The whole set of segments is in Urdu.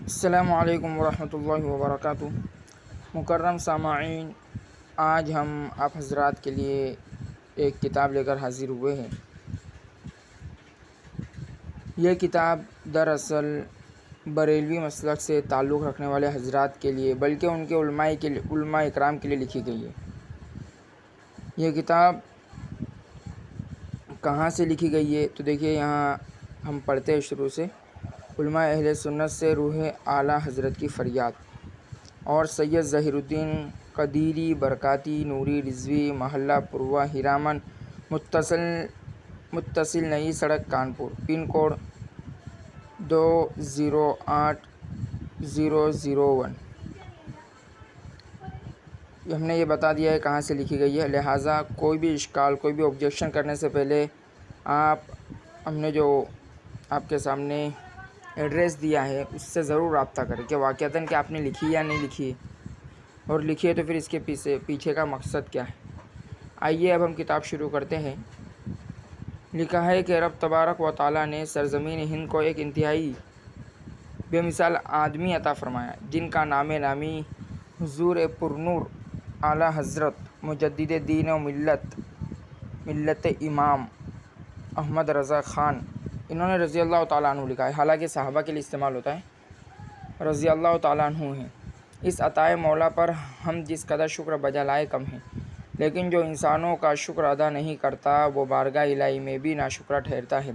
السلام علیکم ورحمۃ اللہ وبرکاتہ۔ مکرم سامعین، آج ہم آپ حضرات کے لیے ایک کتاب لے کر حاضر ہوئے ہیں۔ یہ کتاب دراصل بریلوی مسلک سے تعلق رکھنے والے حضرات کے لیے بلکہ ان کے علماء اکرام کے لیے لکھی گئی ہے۔ یہ کتاب کہاں سے لکھی گئی ہے تو دیکھیے، یہاں ہم پڑھتے ہیں شروع سے۔ علماء اہل سنت سے روح اعلیٰ حضرت کی فریاد اور سید ظہیر الدین قدیری برکاتی نوری رضوی محلہ پوروا ہیرامن متصل نئی سڑک کانپور پن کوڈ 208001۔ ہم نے یہ بتا دیا ہے کہاں سے لکھی گئی ہے، لہٰذا کوئی بھی اشکال، کوئی بھی آبجیکشن کرنے سے پہلے ہم نے جو آپ کے سامنے ایڈریس دیا ہے اس سے ضرور رابطہ کریں کہ واقعتاً کہ آپ نے لکھی یا نہیں لکھی ہے، اور لکھی ہے تو پھر اس کے پیچھے کا مقصد کیا ہے۔ آئیے اب ہم کتاب شروع کرتے ہیں۔ لکھا ہے کہ رب تبارک و تعالیٰ نے سرزمین ہند کو ایک انتہائی بے مثال آدمی عطا فرمایا، جن کا نام نامی حضور پرنور اعلیٰ حضرت مجدد دین و ملت امام احمد رضا خان، انہوں نے رضی اللہ تعالیٰ عنہ لکھا ہے، حالانکہ صحابہ کے لیے استعمال ہوتا ہے، رضی اللہ تعالیٰ عنہ ہیں۔ اس عطائے مولا پر ہم جس قدر شکر بجا لائے کم ہیں، لیکن جو انسانوں کا شکر ادا نہیں کرتا وہ بارگاہ الہی میں بھی ناشکرا ٹھہرتا ہے۔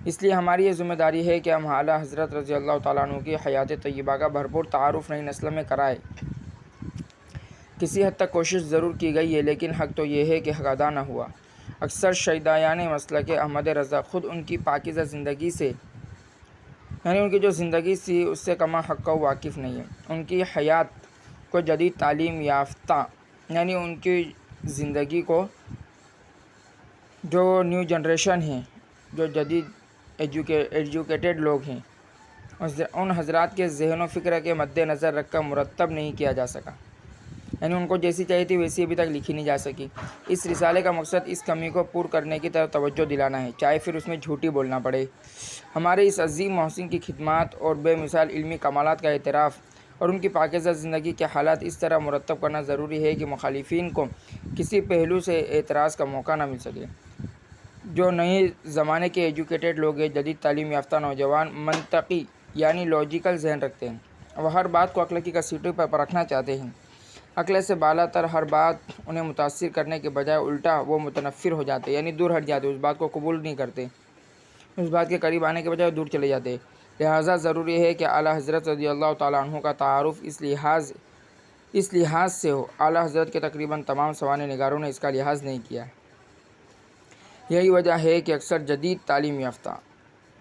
اس لیے ہماری یہ ذمہ داری ہے کہ ہم اعلیٰ حضرت رضی اللہ تعالیٰ عنہ کی حیات طیبہ کا بھرپور تعارف نئی نسل میں کرائے۔ کسی حد تک کوشش ضرور کی گئی ہے، لیکن حق تو یہ ہے کہ حق ادا نہ ہوا۔ اکثر شیدایان مسلک احمد رضا خود ان کی پاکیزہ زندگی سے، یعنی ان کی جو زندگی تھی اس سے کما حق و واقف نہیں ہے۔ ان کی حیات کو جدید تعلیم یافتہ، یعنی ان کی زندگی کو جو نیو جنریشن ہیں، جو جدید ایجوکیٹڈ لوگ ہیں، ان حضرات کے ذہن و فکر کے مد نظر رکھ کر مرتب نہیں کیا جا سکا، یعنی ان کو جیسی چاہیے تھی ویسی ابھی تک لکھی نہیں جا سکی۔ اس رسالے کا مقصد اس کمی کو پور کرنے کی طرف توجہ دلانا ہے، چاہے پھر اس میں جھوٹی بولنا پڑے۔ ہمارے اس عظیم محسن کی خدمات اور بے مثال علمی کمالات کا اعتراف اور ان کی پاکیزہ زندگی کے حالات اس طرح مرتب کرنا ضروری ہے کہ مخالفین کو کسی پہلو سے اعتراض کا موقع نہ مل سکے۔ جو نئے زمانے کے ایجوکیٹڈ لوگ ہیں، جدید تعلیم یافتہ نوجوان، منطقی یعنی لاجیکل ذہن رکھتے ہیں، وہ ہر بات کو عقل کی کسوٹی پر پرکھنا چاہتے ہیں۔ عقل سے بالا تر ہر بات انہیں متاثر کرنے کے بجائے الٹا وہ متنفر ہو جاتے، یعنی دور ہٹ جاتے، اس بات کو قبول نہیں کرتے، اس بات کے قریب آنے کے بجائے دور چلے جاتے۔ لہٰذا ضروری ہے کہ اعلیٰ حضرت رضی اللہ تعالیٰ عنہ کا تعارف اس لحاظ سے ہو۔ اعلیٰ حضرت کے تقریباً تمام سوانح نگاروں نے اس کا لحاظ نہیں کیا۔ یہی وجہ ہے کہ اکثر جدید تعلیم یافتہ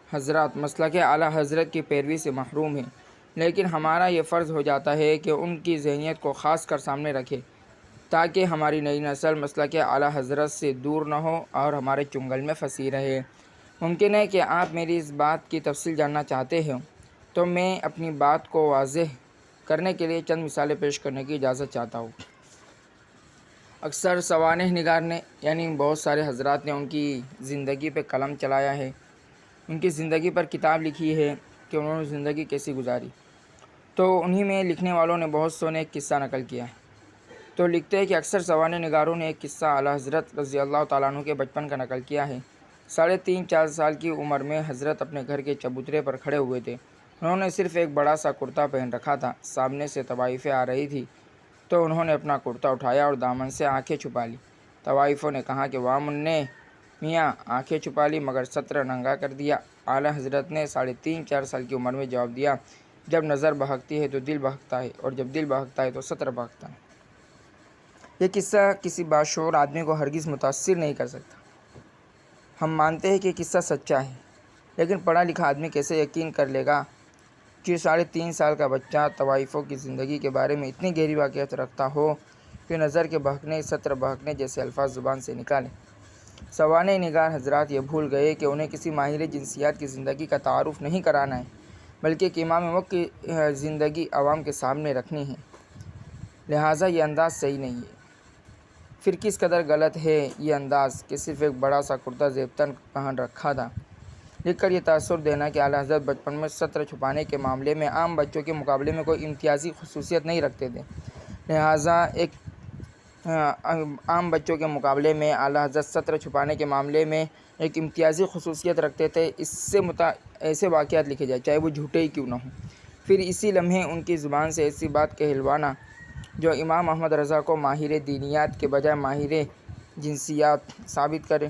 حضرات مسلک اعلیٰ حضرت کی پیروی سے محروم ہیں، لیکن ہمارا یہ فرض ہو جاتا ہے کہ ان کی ذہنیت کو خاص کر سامنے رکھے، تاکہ ہماری نئی نسل مسلک اعلیٰ حضرت سے دور نہ ہو اور ہمارے چنگل میں پھنسی رہے۔ ممکن ہے کہ آپ میری اس بات کی تفصیل جاننا چاہتے ہوں، تو میں اپنی بات کو واضح کرنے کے لیے چند مثالیں پیش کرنے کی اجازت چاہتا ہوں۔ اکثر سوانح نگار نے، یعنی بہت سارے حضرات نے ان کی زندگی پہ قلم چلایا ہے، ان کی زندگی پر کتاب لکھی ہے کہ انہوں نے زندگی کیسی گزاری، تو انہی میں لکھنے والوں نے بہت سو نے ایک قصہ نقل کیا ہے۔ تو لکھتے ہیں کہ اکثر سوانح نگاروں نے ایک قصہ اعلیٰ حضرت رضی اللہ تعالیٰ عنہ کے بچپن کا نقل کیا ہے۔ 3.5-4 سال کی عمر میں حضرت اپنے گھر کے چبوترے پر کھڑے ہوئے تھے۔ انہوں نے صرف ایک بڑا سا کرتا پہن رکھا تھا۔ سامنے سے طوائفیں آ رہی تھی تو انہوں نے اپنا کرتا اٹھایا اور دامن سے آنکھیں چھپا لی۔ طوائفوں نے کہا کہ واہ منّے میاں، آنکھیں چھپا لی مگر ستر ننگا کر دیا۔ اعلیٰ حضرت نے 3.5-4 سال کی عمر میں جواب دیا، جب نظر بہکتی ہے تو دل بہکتا ہے، اور جب دل بہکتا ہے تو ستر بہکتا ہے۔ یہ قصہ کسی باشعور آدمی کو ہرگز متاثر نہیں کر سکتا۔ ہم مانتے ہیں کہ یہ قصہ سچا ہے، لیکن پڑھا لکھا آدمی کیسے یقین کر لے گا کہ 3.5 سال کا بچہ طوائفوں کی زندگی کے بارے میں اتنی گہری واقعیت رکھتا ہو کہ نظر کے بہکنے، ستر بہکنے جیسے الفاظ زبان سے نکالے۔ سوانح نگار حضرات یہ بھول گئے کہ انہیں کسی ماہر جنسیات کی زندگی کا تعارف نہیں کرانا ہے، بلکہ ایک امام وقت کی زندگی عوام کے سامنے رکھنی ہے۔ لہٰذا یہ انداز صحیح نہیں ہے۔ پھر کس قدر غلط ہے یہ انداز کہ صرف ایک بڑا سا کرتا زیب تن پہن رکھا تھا۔ لکھ کر یہ تاثر دینا کہ اعلیٰ حضرت بچپن میں سطر چھپانے کے معاملے میں عام بچوں کے مقابلے میں کوئی امتیازی خصوصیت نہیں رکھتے تھے، لہٰذا عام بچوں کے مقابلے میں اعلیٰ حضرت سطر چھپانے کے معاملے میں ایک امتیازی خصوصیت رکھتے تھے۔ اس سے ایسے واقعات لکھے جائیں چاہے وہ جھوٹے ہی کیوں نہ ہوں، پھر اسی لمحے ان کی زبان سے ایسی بات کہلوانا جو امام احمد رضا کو ماہر دینیات کے بجائے ماہر جنسیات ثابت کرے۔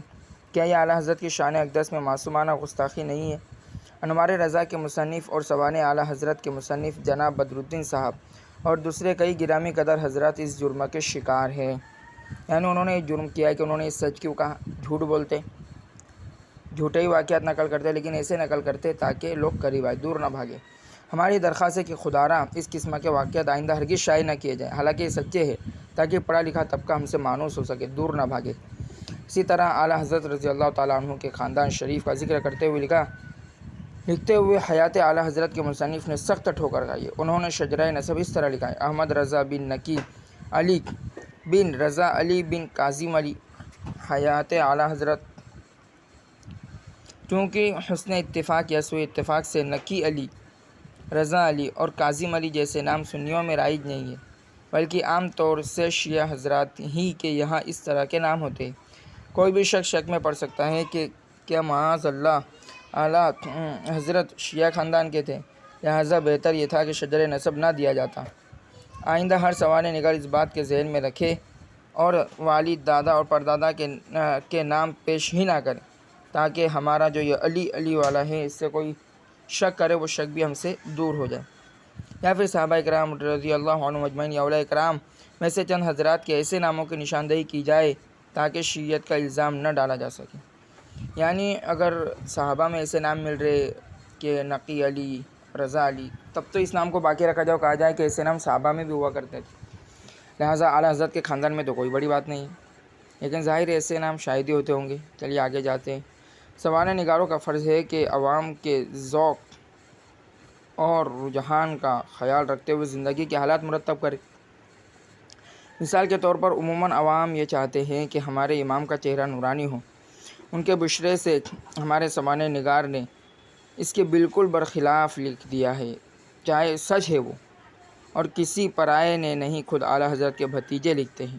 کیا یہ اعلیٰ حضرت کی شان اقدس میں معصومانہ گستاخی نہیں ہے؟ انوار رضا کے مصنف اور سوانح اعلیٰ حضرت کے مصنف جناب بدرالدین صاحب اور دوسرے کئی گرامی قدر حضرات اس جرم کے شکار ہیں، یعنی انہوں نے یہ جرم کیا ہے کہ انہوں نے اس سچ کیوں کہا؟ جھوٹ بولتے، جھوٹے ہی واقعات نقل کرتے، لیکن ایسے نقل کرتے تاکہ لوگ قریب آئے، دور نہ بھاگے۔ ہماری درخواست ہے کہ خداراں اس قسم کے واقعات آئندہ ہرگز شائع نہ کیے جائیں، حالانکہ یہ سچے ہیں، تاکہ پڑھا لکھا طبقہ ہم سے مانوس ہو سکے، دور نہ بھاگے۔ اسی طرح اعلیٰ حضرت رضی اللہ تعالیٰ عنہ کے خاندان شریف کا ذکر کرتے ہوئے لکھتے ہوئے حیات اعلیٰ حضرت کے مصنف نے سخت ٹھوکر کھائی ہے۔ انہوں نے شجرہ نسب اس طرح لکھا ہے: احمد رضا بن نقی علی بن رضا علی بن کاظم علی، حیات اعلیٰ حضرت۔ چونکہ حسن اتفاق یا سوء اتفاق سے نقی علی، رضا علی اور کاظم علی جیسے نام سنیوں میں رائج نہیں ہے، بلکہ عام طور سے شیعہ حضرات ہی کے یہاں اس طرح کے نام ہوتے ہیں۔ کوئی بھی شخص شک میں پڑ سکتا ہے کہ کیا معاذ اللہ اعلیٰ حضرت شیعہ خاندان کے تھے، لہٰذا بہتر یہ تھا کہ شجرہ نسب نہ دیا جاتا۔ آئندہ ہر سوانح نگار اس بات کے ذہن میں رکھے اور والد، دادا اور پردادا کے نام پیش ہی نہ کرے، تاکہ ہمارا جو یہ علی علی والا ہے اس سے کوئی شک کرے وہ شک بھی ہم سے دور ہو جائے۔ یا پھر صحابہ کرام رضی اللہ عنہم اجمعین یا اولیاء کرام میں سے چند حضرات کے ایسے ناموں کی نشاندہی کی جائے تاکہ شیعیت کا الزام نہ ڈالا جا سکے۔ یعنی اگر صحابہ میں ایسے نام مل رہے کہ نقی علی، رضا علی، تب تو اس نام کو باقی رکھا جائے اور کہا جائے کہ ایسے نام صحابہ میں بھی ہوا کرتے تھے، لہٰذا اعلیٰ حضرت کے خاندان میں تو کوئی بڑی بات نہیں، لیکن ظاہر ایسے نام شاید ہی ہوتے ہوں گے۔ چلیے آگے جاتے ہیں۔ سوانح نگاروں کا فرض ہے کہ عوام کے ذوق اور رجحان کا خیال رکھتے ہوئے زندگی کے حالات مرتب کرے۔ مثال کے طور پر عموماً عوام یہ چاہتے ہیں کہ ہمارے امام کا چہرہ نورانی ہو۔ ان کے بشرے سے ہمارے سوانح نگار نے اس کے بالکل برخلاف لکھ دیا ہے، چاہے سچ ہے وہ، اور کسی پرائے نے نہیں، خود اعلیٰ حضرت کے بھتیجے لکھتے ہیں: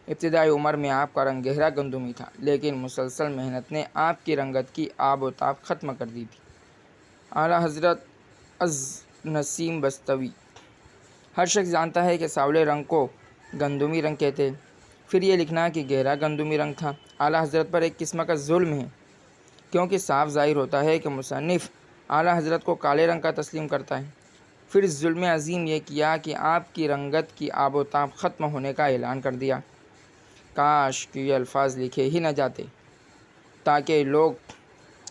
ابتدائی عمر میں آپ کا رنگ گہرا گندمی تھا، لیکن مسلسل محنت نے آپ کی رنگت کی آب و تاب ختم کر دی تھی۔ اعلیٰ حضرت از نسیم بستوی۔ ہر شخص جانتا ہے کہ سانولے رنگ کو گندمی رنگ کہتے ہیں، پھر یہ لکھنا کہ گہرا گندمی رنگ تھا اعلیٰ حضرت پر ایک قسم کا ظلم ہے، کیونکہ صاف ظاہر ہوتا ہے کہ مصنف اعلیٰ حضرت کو کالے رنگ کا تسلیم کرتا ہے۔ پھر ظلم عظیم یہ کیا کہ آپ کی رنگت کی آب و تاب ختم ہونے کا اعلان کر دیا۔ کاش کہ یہ الفاظ لکھے ہی نہ جاتے، تاکہ لوگ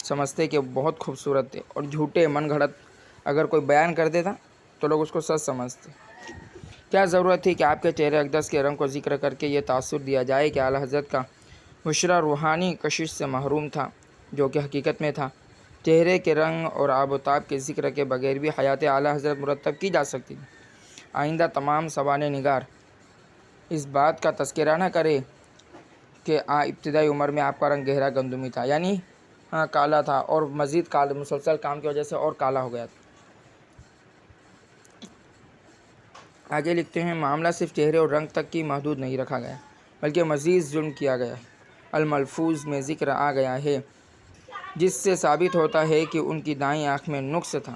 سمجھتے کہ بہت خوبصورت تھے، اور جھوٹے من گھڑت اگر کوئی بیان کر دیتا تو لوگ اس کو سچ سمجھتے۔ کیا ضرورت تھی کہ آپ کے چہرے اقدس کے رنگ کو ذکر کر کے یہ تاثر دیا جائے کہ اعلیٰ حضرت کا بشرا روحانی کشش سے محروم تھا، جو کہ حقیقت میں تھا۔ چہرے کے رنگ اور آب و تاب کے ذکر کے بغیر بھی حیات اعلیٰ حضرت مرتب کی جا سکتی تھی۔ آئندہ تمام سوانح نگار اس بات کا تذکرہ نہ کرے کہ ابتدائی عمر میں آپ کا رنگ گہرا گندمی تھا، یعنی کالا تھا، اور مزید مسلسل کام کی وجہ سے اور کالا ہو گیا تھا۔ آگے لکھتے ہیں: معاملہ صرف چہرے اور رنگ تک کی محدود نہیں رکھا گیا، بلکہ مزید ظلم کیا گیا ہے۔ الملفوظ میں ذکر آ گیا ہے، جس سے ثابت ہوتا ہے کہ ان کی دائیں آنکھ میں نقص تھا،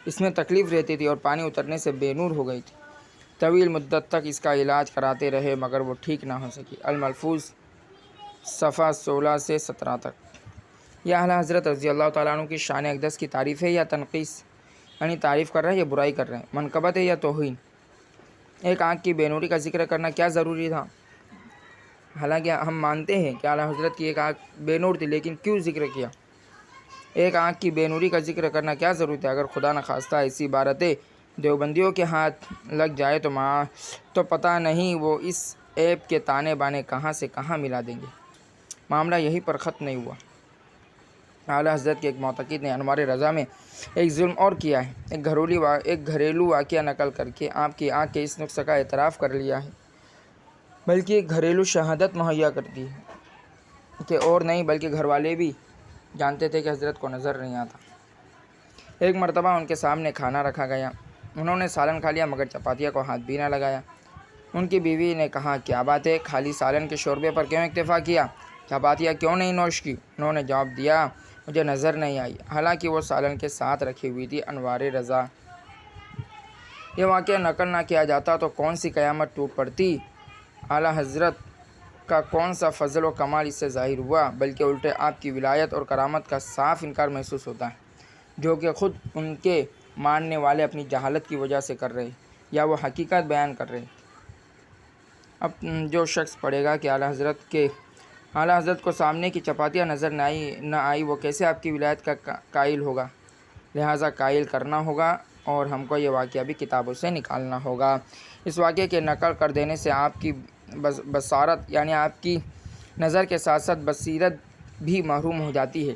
اس میں تکلیف رہتی تھی اور پانی اترنے سے بے نور ہو گئی تھی۔ طویل مدت تک اس کا علاج کراتے رہے مگر وہ ٹھیک نہ ہو سکی۔ الملفوظ صفحہ 16 سے 17 تک۔ یہ اعلیٰ حضرت رضی اللہ تعالیٰ عنہ کی شان اقدس کی تعریف ہے یا تنقیص؟ یعنی تعریف کر رہے ہیں یا برائی کر رہے ہیں؟ منقبت ہے یا توہین؟ ایک آنکھ کی بے نوری کا ذکر کرنا کیا ضروری تھا؟ حالانکہ ہم مانتے ہیں کہ اعلیٰ حضرت کی ایک آنکھ بے نور تھی، لیکن کیوں ذکر کیا؟ ایک آنکھ کی بے نوری کا ذکر کرنا کیا ضروری تھا؟ اگر خدا نخواستہ ایسی عبارتیں دیوبندیوں کے ہاتھ لگ جائے تو پتہ نہیں وہ اس عیب کے تانے بانے کہاں سے کہاں ملا دیں گے۔ معاملہ یہیں پر ختم نہیں ہوا۔ اعلیٰ حضرت کے ایک معتقد نے انوار رضا میں ایک ظلم اور کیا ہے۔ ایک گھریلو واقعہ نقل کر کے آپ کی آنکھ کے اس نقص کا اعتراف کر لیا ہے، بلکہ ایک گھریلو شہادت مہیا کرتی ہے کہ اور نہیں بلکہ گھر والے بھی جانتے تھے کہ حضرت کو نظر نہیں آتا۔ ایک مرتبہ ان کے سامنے کھانا رکھا گیا، انہوں نے سالن کھا لیا مگر چپاتیاں کو ہاتھ بھی نہ لگایا۔ ان کی بیوی نے کہا، کیا بات ہے، خالی سالن کے شوربے پر کیوں اکتفا کیا، چپاتیاں کیوں نہیں نوش کی؟ انہوں نے جواب دیا، مجھے نظر نہیں آئی، حالانکہ وہ سالن کے ساتھ رکھی ہوئی تھی انوار رضا۔ یہ واقعہ نقل نہ کیا جاتا تو کون سی قیامت ٹوٹ پڑتی، اعلیٰ حضرت کا کون سا فضل و کمال اس سے ظاہر ہوا، بلکہ الٹے آپ کی ولایت اور کرامت کا صاف انکار محسوس ہوتا ہے، جو کہ خود ان کے ماننے والے اپنی جہالت کی وجہ سے کر رہے یا وہ حقیقت بیان کر رہے۔ اب جو شخص پڑھے گا کہ اعلیٰ حضرت کو سامنے کی چپاتیاں نظر نہ آئی، وہ کیسے آپ کی ولایت کا قائل ہوگا؟ لہٰذا قائل کرنا ہوگا اور ہم کو یہ واقعہ بھی کتابوں سے نکالنا ہوگا۔ اس واقعے کے نقل کر دینے سے آپ کی بصارت یعنی آپ کی نظر کے ساتھ ساتھ بصیرت بھی محروم ہو جاتی ہے۔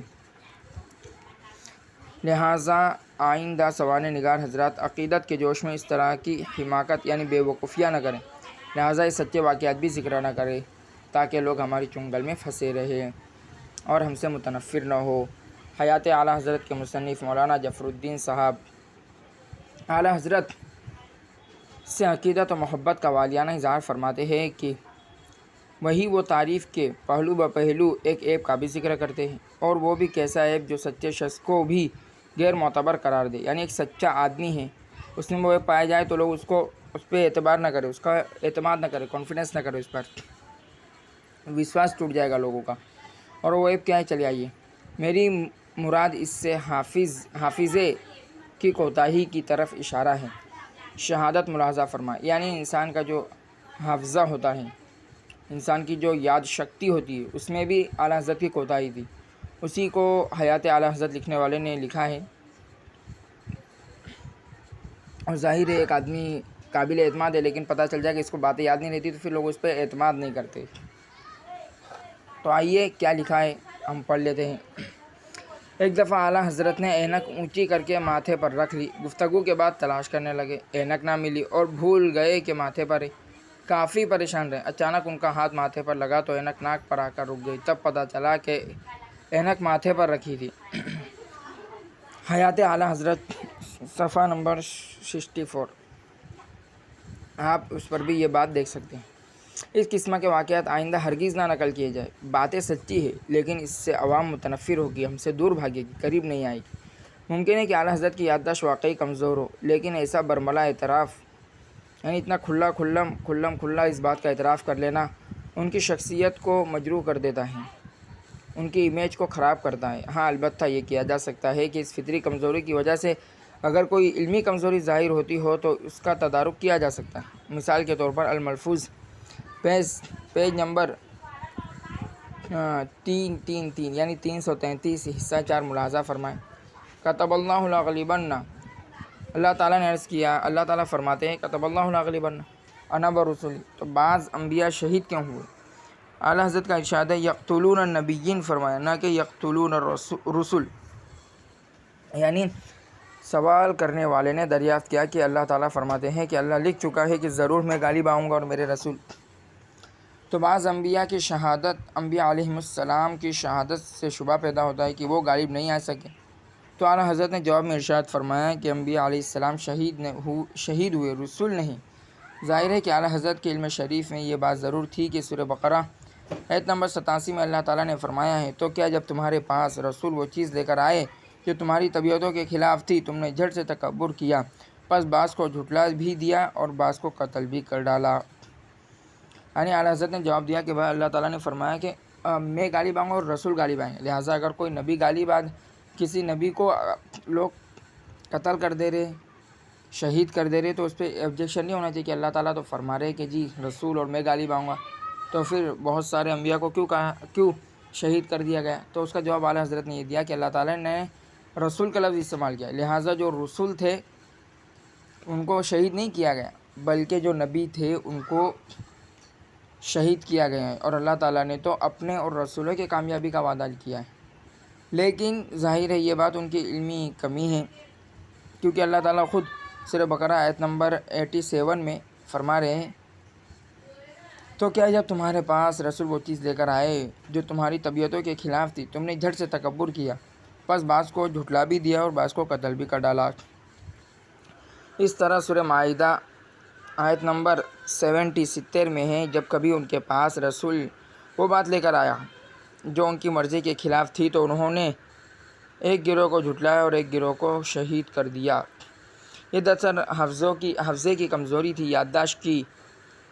لہٰذا آئندہ سوانح نگار حضرات عقیدت کے جوش میں اس طرح کی حماقت یعنی بے وقوفیاں نہ کریں، لہٰذا یہ سچے واقعات بھی ذکر نہ کریں تاکہ لوگ ہماری چنگل میں پھنسے رہیں اور ہم سے متنفر نہ ہو۔ حیات اعلیٰ حضرت کے مصنف مولانا جعفر الدین صاحب اعلیٰ حضرت سے عقیدت و محبت کا والیانہ اظہار فرماتے ہیں کہ وہی وہ تعریف کے پہلو بپہلو ایک عیب کا بھی ذکر کرتے ہیں، اور وہ بھی کیسا عیب جو سچے شخص کو بھی غیر معتبر قرار دے، یعنی ایک سچا آدمی ہے، اس میں وہ عیب پایا جائے تو لوگ اس پہ اعتبار نہ کرے، اس کا اعتماد نہ کرے، کانفیڈنس نہ کرے، اس پر وشواس ٹوٹ جائے گا لوگوں کا۔ اور وہ عیب کیا ہے، چلے آئیے۔ میری مراد اس سے حافظے کی کوتاہی کی طرف اشارہ ہے۔ شہادت ملاحظہ فرمائے، یعنی انسان کا جو حافظہ ہوتا ہے، انسان کی جو یاد شکتی ہوتی ہے، اس میں بھی اعلیٰ حضرت کی کوتاہی تھی۔ اسی کو حیات اعلیٰ حضرت لکھنے والے نے لکھا ہے، اور ظاہر ہے ایک آدمی قابل اعتماد ہے لیکن پتہ چل جائے کہ اس کو باتیں یاد نہیں رہتی تو پھر لوگ اس پہ اعتماد نہیں کرتے۔ تو آئیے کیا لکھا ہے ہم پڑھ لیتے ہیں۔ ایک دفعہ اعلیٰ حضرت نے اینک اونچی کر کے ماتھے پر رکھ لی، گفتگو کے بعد تلاش کرنے لگے، اینک نہ ملی اور بھول گئے کہ ماتھے پر ہے، کافی پریشان رہے۔ اچانک ان کا ہاتھ ماتھے پر لگا تو اینک ناک پر آ کر رک گئی، تب پتہ چلا کہ اینک ماتھے پر رکھی تھی۔ حیات اعلیٰ حضرت صفحہ نمبر 64، آپ اس پر بھی یہ بات دیکھ سکتے ہیں۔ اس قسم کے واقعات آئندہ ہرگز نہ نقل کیے جائے۔ باتیں سچی ہے لیکن اس سے عوام متنفر ہوگی، ہم سے دور بھاگے گی، قریب نہیں آئے گی۔ ممکن ہے کہ اعلیٰ حضرت کی یادداشت واقعی کمزور ہو، لیکن ایسا برملا اعتراف یعنی اتنا کھلا اس بات کا اعتراف کر لینا ان کی شخصیت کو مجروح کر دیتا ہے، ان کی امیج کو خراب کرتا ہے۔ ہاں البتہ یہ کیا جا سکتا ہے کہ اس فطری کمزوری کی وجہ سے اگر کوئی علمی کمزوری ظاہر ہوتی ہو تو اس کا تدارک کیا جا سکتا ہے۔ مثال کے طور پر الملفوظ پیج نمبر 333 یعنی 333 حصہ 4 ملاحظہ فرمائیں۔ کتب اللہ لاغلبن، اللہ تعالیٰ نے عرض کیا، اللہ تعالیٰ فرماتے ہیں کتب اللہ لاغلبن انا ورسلی، تو بعض انبیاء شہید کیوں ہوئے؟ اعلیٰ حضرت کا ارشاد ہے یقتلون النبیین، فرمایا نہ کہ یقتلون الرسل، یعنی سوال کرنے والے نے دریافت کیا کہ اللہ تعالیٰ فرماتے ہیں کہ اللہ لکھ چکا ہے کہ ضرور میں غالب آؤں گا اور میرے رسول۔ تو بعض انبیاء کی شہادت، انبیاء علیہم السلام کی شہادت سے شبہ پیدا ہوتا ہے کہ وہ غالب نہیں آ سکے۔ تو اعلیٰ حضرت نے جواب میں ارشاد فرمایا کہ انبیاء علیہ السلام شہید ہوئے، رسول نہیں۔ ظاہر ہے کہ اعلیٰ حضرت کے علم شریف میں یہ بات ضرور تھی کہ سورہ بقرہ آیت نمبر 87 میں اللہ تعالیٰ نے فرمایا ہے، تو کیا جب تمہارے پاس رسول وہ چیز لے کر آئے جو تمہاری طبیعتوں کے خلاف تھی، تم نے جھٹ سے تکبر کیا، پس بعض کو جھٹلا بھی دیا اور بعض کو قتل بھی کر ڈالا۔ یعنی اعلیٰ حضرت نے جواب دیا کہ بھائی اللہ تعالیٰ نے فرمایا کہ میں غالب آؤں گا اور رسول غالب آئیں گے، لہٰذا اگر کوئی نبی غالب آ کسی نبی کو لوگ قتل کر دے رہے، شہید کر دے رہے، تو اس پہ آبجیکشن نہیں ہونا چاہیے کہ اللہ تعالیٰ تو فرما رہے کہ جی رسول اور میں غالب آؤں گا، تو پھر بہت سارے انبیاء کو کیوں شہید کر دیا گیا؟ تو اس کا جواب اعلیٰ حضرت نے یہ دیا کہ اللہ تعالیٰ نے رسول کا لفظ استعمال کیا، لہٰذا جو رسول تھے ان کو شہید نہیں کیا گیا، بلکہ جو نبی تھے ان کو شہید کیا گیا ہے، اور اللہ تعالیٰ نے تو اپنے اور رسولوں کی کامیابی کا وعدہ کیا ہے۔ لیکن ظاہر ہے یہ بات ان کی علمی کمی ہے، کیونکہ اللہ تعالیٰ خود سورہ بقرہ آیت نمبر 87 میں فرما رہے ہیں تو کیا جب تمہارے پاس رسول وہ چیز لے کر آئے جو تمہاری طبیعتوں کے خلاف تھی، تم نے جھٹ سے تکبر کیا، پس بعض کو جھٹلا بھی دیا اور بعض کو قتل بھی کر ڈالا۔ اس طرح سورہ مائدہ آیت نمبر 70 میں ہے، جب کبھی ان کے پاس رسول وہ بات لے کر آیا جو ان کی مرضی کے خلاف تھی تو انہوں نے ایک گروہ کو جھٹلایا اور ایک گروہ کو شہید کر دیا۔ یہ دراصل حفظے کی کمزوری تھی، یادداشت کی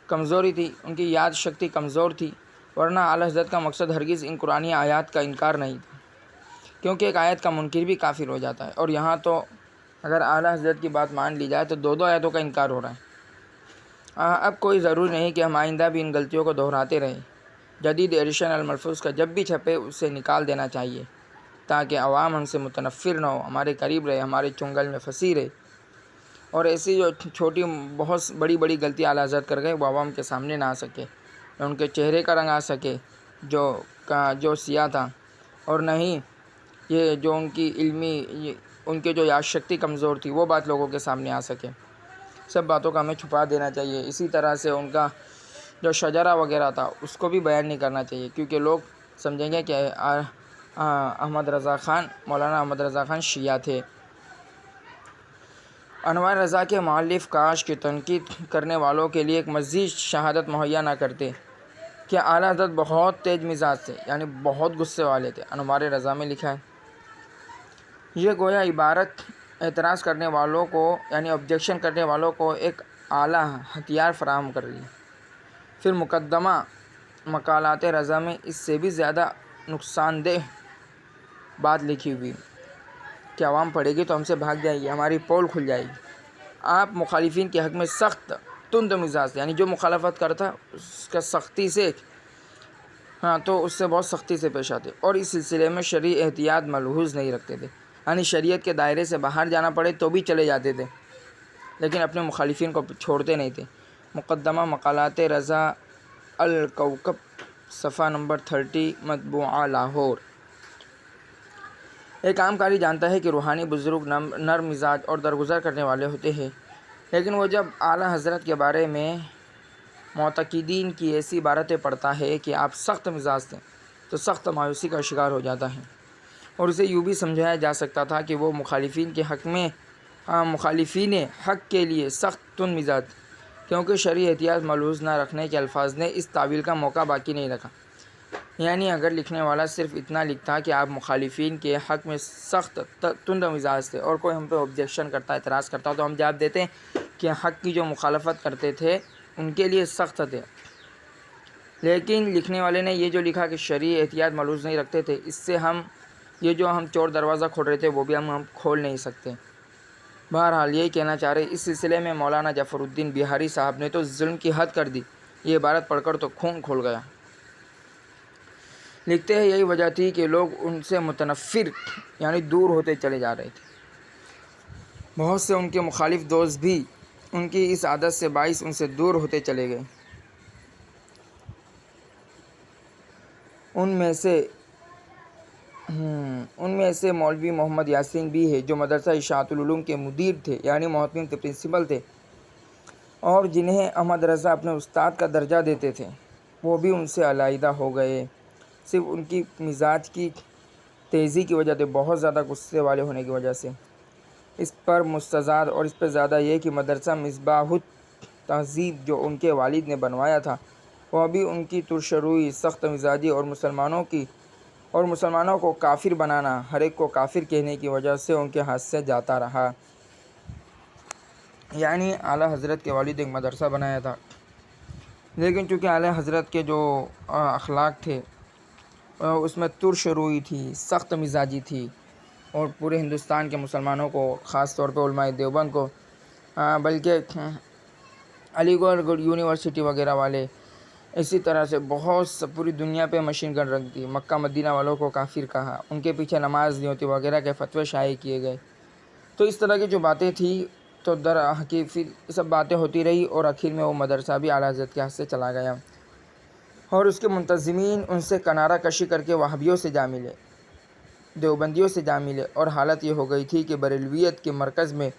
کمزوری تھی، ان کی یاد شکتی کمزور تھی، ورنہ اعلیٰ حضرت کا مقصد ہرگز ان قرآنی آیات کا انکار نہیں تھا، کیونکہ ایک آیت کا منکر بھی کافر ہو جاتا ہے، اور یہاں تو اگر اعلیٰ حضرت کی بات مان لی جائے تو دو آیتوں کا انکار ہو رہا ہے۔ اب کوئی ضروری نہیں کہ ہم آئندہ بھی ان غلطیوں کو دہراتے رہیں۔ جدید ایڈیشن الملفوظ کا جب بھی چھپے اسے نکال دینا چاہیے تاکہ عوام ہم سے متنفر نہ ہو، ہمارے قریب رہے، ہمارے چنگل میں پھنسی رہے، اور ایسی جو چھوٹی بہت بڑی غلطی اعلیٰ حضرت کر گئے وہ عوام کے سامنے نہ آ سکے، نہ ان کے چہرے کا رنگ آ سکے جو سیاہ تھا، اور نہ ہی یہ جو ان کی ان کے جو یاد شکتی کمزور تھی وہ بات لوگوں کے سامنے آ سکے۔ سب باتوں کا ہمیں چھپا دینا چاہیے۔ اسی طرح سے ان کا جو شجرہ وغیرہ تھا اس کو بھی بیان نہیں کرنا چاہیے، کیونکہ لوگ سمجھیں گے کہ مولانا احمد رضا خان شیعہ تھے۔ انوار رضا کے مؤلف کاش کی تنقید کرنے والوں کے لیے ایک مزید شہادت مہیا نہ کرتے کہ اعلیٰ حضرت بہت تیز مزاج تھے، یعنی بہت غصے والے تھے۔ انوار رضا میں لکھا ہے، یہ گویا عبارت اعتراض کرنے والوں کو یعنی آبجیکشن کرنے والوں کو ایک اعلیٰ ہتھیار فراہم کر رہی ہے۔ پھر مقدمہ مقالات رضا میں اس سے بھی زیادہ نقصان دہ بات لکھی ہوئی کہ عوام پڑھے گی تو ہم سے بھاگ جائے گی، ہماری پول کھل جائے گی۔ آپ مخالفین کے حق میں سخت تند مزاج، یعنی جو مخالفت کرتا اس کا سختی سے تو اس سے بہت سختی سے پیش آتے، اور اس سلسلے میں شرعی احتیاط ملحوظ نہیں رکھتے تھے، یعنی شریعت کے دائرے سے باہر جانا پڑے تو بھی چلے جاتے تھے، لیکن اپنے مخالفین کو چھوڑتے نہیں تھے۔ مقدمہ مقالات رضا الکوکب صفحہ نمبر 30 مطبوعہ لاہور۔ ایک عام قاری جانتا ہے کہ روحانی بزرگ نرم مزاج اور درگزر کرنے والے ہوتے ہیں، لیکن وہ جب اعلیٰ حضرت کے بارے میں معتقدین کی ایسی عبارتیں پڑھتا ہے کہ آپ سخت مزاج تھے تو سخت مایوسی کا شکار ہو جاتا ہے، اور اسے یوں بھی سمجھایا جا سکتا تھا کہ وہ مخالفین حق کے لیے سخت تند مزاج، کیونکہ شرعی احتیاط ملحوظ نہ رکھنے کے الفاظ نے اس تعویل کا موقع باقی نہیں رکھا۔ یعنی اگر لکھنے والا صرف اتنا لکھتا کہ آپ مخالفین کے حق میں سخت تند مزاج تھے اور کوئی ہم پہ آبجیکشن کرتا، اعتراض کرتا تو ہم جواب دیتے کہ حق کی جو مخالفت کرتے تھے ان کے لیے سخت تھے، لیکن لکھنے والے نے یہ جو لکھا کہ شرعی احتیاط ملحوظ نہیں رکھتے تھے، اس سے ہم چور دروازہ کھول رہے تھے وہ بھی ہم کھول نہیں سکتے۔ بہرحال یہی کہنا چاہ رہے، اس سلسلے میں مولانا جعفر الدین بہاری صاحب نے تو ظلم کی حد کر دی، یہ عبارت پڑھ کر تو خون کھول گیا۔ لکھتے ہیں، یہی وجہ تھی کہ لوگ ان سے متنفر یعنی دور ہوتے چلے جا رہے تھے۔ بہت سے ان کے مخالف دوست بھی ان کی اس عادت سے باعث ان سے دور ہوتے چلے گئے۔ ان میں سے مولوی محمد یاسین بھی ہے جو مدرسہ اشاعت العلوم کے مدیر تھے، یعنی محتمم کے پرنسپل تھے، اور جنہیں احمد رضا اپنے استاد کا درجہ دیتے تھے، وہ بھی ان سے علیحدہ ہو گئے، صرف ان کی مزاج کی تیزی کی وجہ سے، بہت زیادہ غصے والے ہونے کی وجہ سے۔ اس پر مستزاد اور اس پر زیادہ یہ کہ مدرسہ مصباح التہذیب جو ان کے والد نے بنوایا تھا وہ بھی ان کی ترشروئی، سخت مزاجی اور مسلمانوں کو کافر بنانا، ہر ایک کو کافر کہنے کی وجہ سے ان کے ہاتھ سے جاتا رہا۔ یعنی اعلیٰ حضرت کے والد ایک مدرسہ بنایا تھا، لیکن چونکہ اعلیٰ حضرت کے جو اخلاق تھے اس میں ترشروئی تھی، سخت مزاجی تھی، اور پورے ہندوستان کے مسلمانوں کو، خاص طور پہ علماء دیوبند کو، بلکہ علی گڑھ یونیورسٹی وغیرہ والے، اسی طرح سے بہت پوری دنیا پہ مشین گن رکھ دی، مکہ مدینہ والوں کو کافر کہا، ان کے پیچھے نماز نہیں ہوتی وغیرہ کے فتوے شائع کیے گئے۔ تو اس طرح کی جو باتیں تھیں تو در حقیقت سب باتیں ہوتی رہی، اور آخر میں وہ مدرسہ بھی اعلیٰ حضرت کے ہاتھ سے چلا گیا، اور اس کے منتظمین ان سے کنارہ کشی کر کے وہابیوں سے جا ملے، دیوبندیوں سے جا ملے، اور حالت یہ ہو گئی تھی کہ بریلویت کے مرکز میں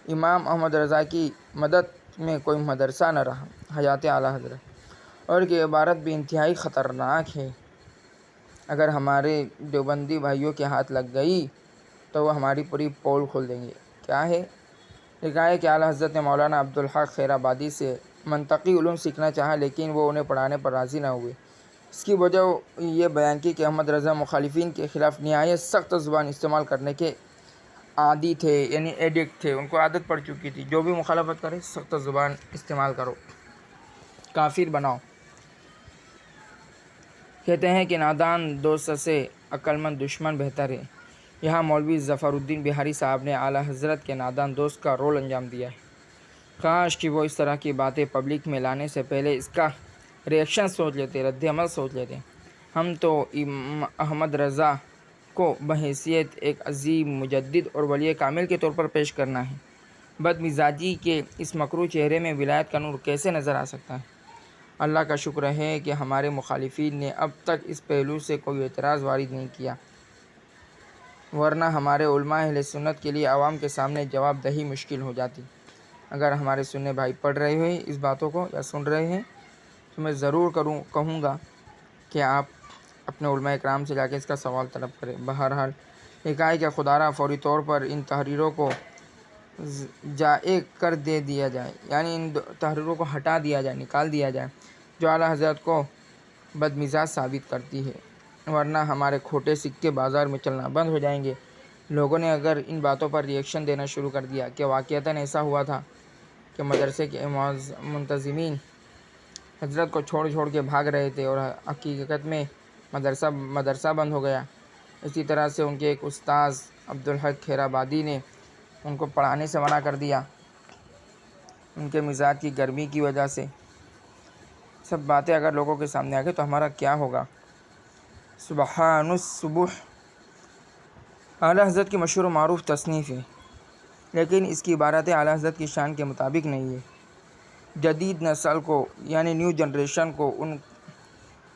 امام احمد رضا کی مدد میں کوئی مدرسہ نہ رہا حیات اعلیٰ حضرت، اور کہ عبارت بھی انتہائی خطرناک ہے۔ اگر ہمارے دیوبندی بھائیوں کے ہاتھ لگ گئی تو وہ ہماری پوری پول کھول دیں گے۔ کیا ہے؟ لکھا ہے کہ اعلیٰ حضرت نے مولانا عبدالحق خیر آبادی سے منطقی علوم سیکھنا چاہا، لیکن وہ انہیں پڑھانے پر راضی نہ ہوئے۔ اس کی وجہ یہ بیان کی کہ احمد رضا مخالفین کے خلاف نہایت سخت زبان استعمال کرنے کے عادی تھے، یعنی ایڈکٹ تھے، ان کو عادت پڑ چکی تھی، جو بھی مخالفت کرے سخت زبان استعمال کرو، کافر بناؤ۔ کہتے ہیں کہ نادان دوست سے عقل مند دشمن بہتر ہے۔ یہاں مولوی ظفر الدین بہاری صاحب نے اعلیٰ حضرت کے نادان دوست کا رول انجام دیا ہے۔ کاش کہ وہ اس طرح کی باتیں پبلک میں لانے سے پہلے اس کا ریئیکشن سوچ لیتے، رد عمل سوچ لیتے۔ ہم تو احمد رضا کو بحیثیت ایک عظیم مجدد اور ولی کامل کے طور پر پیش کرنا ہے۔ بد مزاجی کے اس مکروہ چہرے میں ولایت کا نور کیسے نظر آ سکتا ہے؟ اللہ کا شکر ہے کہ ہمارے مخالفین نے اب تک اس پہلو سے کوئی اعتراض وارد نہیں کیا، ورنہ ہمارے علماء اہل سنت کے لیے عوام کے سامنے جواب دہی مشکل ہو جاتی۔ اگر ہمارے سننے بھائی پڑھ رہے ہوئے اس باتوں کو یا سن رہے ہیں تو میں ضرور کہوں گا کہ آپ اپنے علماء اکرام سے جا کے اس کا سوال طلب کریں۔ بہرحال لکھا ہے کہ خدا را فوری طور پر ان تحریروں کو جائے کر دے دیا جائے، یعنی ان تحریروں کو ہٹا دیا جائے، نکال دیا جائے، جو اعلیٰ حضرت کو بدمزاج ثابت کرتی ہے، ورنہ ہمارے کھوٹے سکے بازار میں چلنا بند ہو جائیں گے۔ لوگوں نے اگر ان باتوں پر ریئیکشن دینا شروع کر دیا کہ واقعتاً ایسا ہوا تھا کہ مدرسے کے منتظمین حضرت کو چھوڑ کے بھاگ رہے تھے اور حقیقت میں مدرسہ بند ہو گیا، اسی طرح سے ان کے ایک استاذ عبدالحق خیر آبادی نے ان کو پڑھانے سے منع کر دیا ان کے مزاج کی گرمی کی وجہ سے، سب باتیں اگر لوگوں کے سامنے آ گئی تو ہمارا کیا ہوگا؟ سبحان الصبح اعلیٰ حضرت کی مشہور و معروف تصنیف ہے، لیکن اس کی عبارتیں اعلیٰ حضرت کی شان کے مطابق نہیں ہے۔ جدید نسل کو یعنی نیو جنریشن کو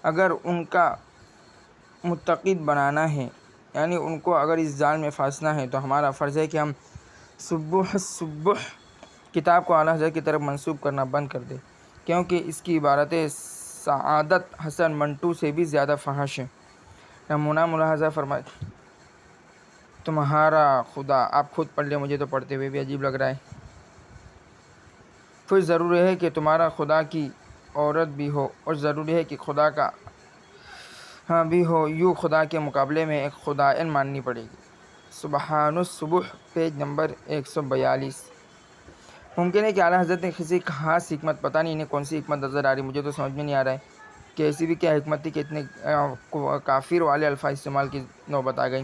اگر ان کا متقد بنانا ہے، یعنی ان کو اگر اس جال میں پھانسنا ہے، تو ہمارا فرض ہے کہ ہم صبح کتاب کو اعلیٰ حضرت کی طرف منسوب کرنا بند کر دیں، کیونکہ اس کی عبارتیں سعادت حسن منٹو سے بھی زیادہ فحش ہیں۔ نمونہ ملاحظہ فرمائے، تمہارا خدا، آپ خود پڑھ لیں، مجھے تو پڑھتے ہوئے بھی عجیب لگ رہا ہے۔ پھر ضروری ہے کہ تمہارا خدا کی عورت بھی ہو، اور ضروری ہے کہ خدا کا بھی ہو، یوں خدا کے مقابلے میں ایک خدائن ماننی پڑے گی۔ سبحان الصبح پیج نمبر 142۔ ممکن ہے کہ اعلیٰ حضرت نے کسی خاص حکمت، پتہ نہیں انہیں کون سی حکمت نظر آ رہی، مجھے تو سمجھ میں نہیں آ رہا ہے کہ ایسی بھی کیا حکمت تھی کہ اتنے کافر والے الفاظ استعمال کی نوبت آ گئی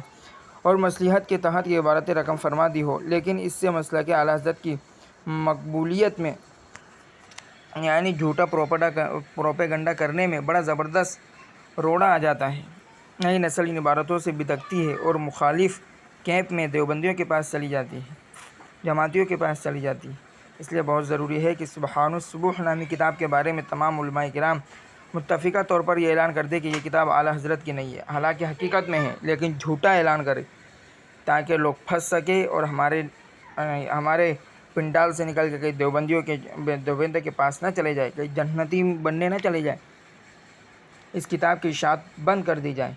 اور مصلحت کے تحت یہ عبارتیں رقم فرما دی ہو، لیکن اس سے مسئلہ کہ اعلیٰ حضرت کی مقبولیت میں یعنی جھوٹا پروپیگنڈا کرنے میں بڑا زبردست روڑا آ جاتا ہے۔ نئی نسل ان عبارتوں سے بدکتی ہے اور مخالف کیمپ میں دیوبندیوں کے پاس چلی جاتی ہے، جماعتیوں کے پاس چلی جاتی ہے۔ اس لیے بہت ضروری ہے کہ سبحان الصبح نامی کتاب کے بارے میں تمام علماء کرام متفقہ طور پر یہ اعلان کر دے کہ یہ کتاب اعلیٰ حضرت کی نہیں ہے، حالانکہ حقیقت میں ہے، لیکن جھوٹا اعلان کرے تاکہ لوگ پھنس سکے اور ہمارے پنڈال سے نکل کے کئی دیوبند کے پاس نہ چلے جائے، کئی جنتی بننے نہ چلے جائے، اس کتاب کی اشاعت بند کر دی جائے۔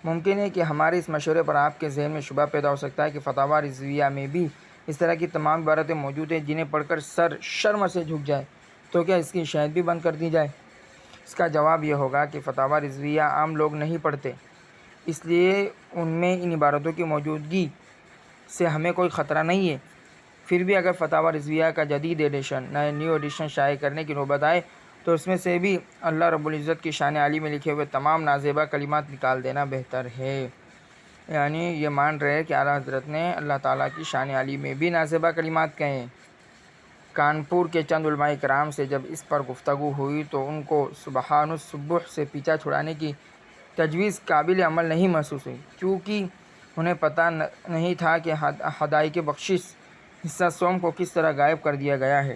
ممکن ہے کہ ہمارے اس مشورے پر آپ کے ذہن میں شبہ پیدا ہو سکتا ہے کہ فتاویٰ رضویہ میں بھی اس طرح کی تمام عبارتیں موجود ہیں جنہیں پڑھ کر سر شرم سے جھک جائے، تو کیا اس کی اشاعت بھی بند کر دی جائے؟ اس کا جواب یہ ہوگا کہ فتاویٰ رضویہ عام لوگ نہیں پڑھتے، اس لیے ان میں ان عبارتوں کی موجودگی سے ہمیں کوئی خطرہ نہیں ہے۔ پھر بھی اگر فتاویٰ رضویہ کا جدید ایڈیشن، نیو ایڈیشن شائع کرنے کی نوبت آئے تو اس میں سے بھی اللہ رب العزت کی شان عالی میں لکھے ہوئے تمام نازیبہ کلمات نکال دینا بہتر ہے۔ یعنی یہ مان رہے کہ اعلیٰ حضرت نے اللہ تعالیٰ کی شان عالی میں بھی نازیبہ کلمات کہیں۔ کانپور کے چند علماء کرام سے جب اس پر گفتگو ہوئی تو ان کو سبحان الصبح سے پیچھا چھڑانے کی تجویز قابل عمل نہیں محسوس ہوئی، کیونکہ انہیں پتہ نہیں تھا کہ ہدایت بخشش حصہ سوم کو کس طرح غائب کر دیا گیا ہے۔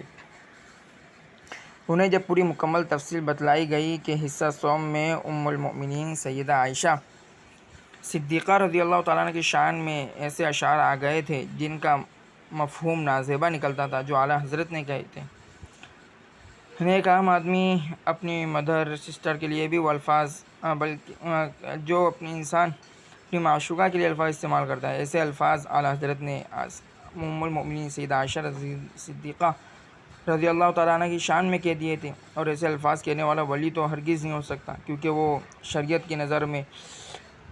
انہیں جب پوری مکمل تفصیل بتلائی گئی کہ حصہ سوم میں ام المؤمنین سیدہ عائشہ صدیقہ رضی اللہ تعالیٰ عنہ کی شان میں ایسے اشعار آ گئے تھے جن کا مفہوم نازیبہ نکلتا تھا جو اعلیٰ حضرت نے کہے تھے، ایک عام آدمی اپنی مدر سسٹر کے لیے بھی وہ الفاظ بلکہ جو اپنی انسان اپنی معشوقہ کے لیے الفاظ استعمال کرتا ہے، ایسے الفاظ اعلیٰ حضرت نے ام المؤمنین سیدہ عائشہ صدیقہ رضی اللہ تعالیٰ عنہ کی شان میں کہہ دیے تھے، اور ایسے الفاظ کہنے والا ولی تو ہرگز نہیں ہو سکتا، کیونکہ وہ شریعت کی نظر میں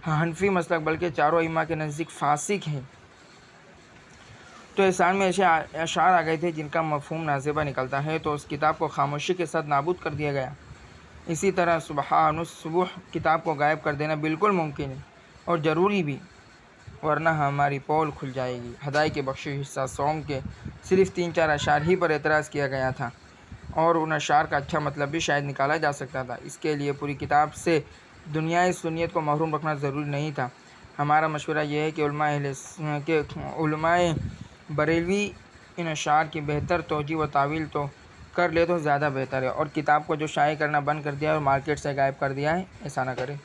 حنفی مسلک بلکہ چاروں ائمہ کے نزدیک فاسق ہیں۔ تو احسان میں ایسے اشعار آ گئے تھے جن کا مفہوم نازیبہ نکلتا ہے، تو اس کتاب کو خاموشی کے ساتھ نابود کر دیا گیا۔ اسی طرح سبحان الصبح کتاب کو غائب کر دینا بالکل ممکن ہے اور ضروری بھی، ورنہ ہماری پول کھل جائے گی۔ ہدایت کے بخشش حصہ سوم کے صرف 3-4 اشعار ہی پر اعتراض کیا گیا تھا، اور ان اشعار کا اچھا مطلب بھی شاید نکالا جا سکتا تھا۔ اس کے لیے پوری کتاب سے دنیائے سنیت کو محروم رکھنا ضروری نہیں تھا۔ ہمارا مشورہ یہ ہے کہ علماء بریلوی ان اشعار کی بہتر توجیہ و تعویل تو کر لے تو زیادہ بہتر ہے، اور کتاب کو جو شائع کرنا بند کر دیا ہے اور مارکیٹ سے غائب کر دیا ہے، ایسا نہ کرے،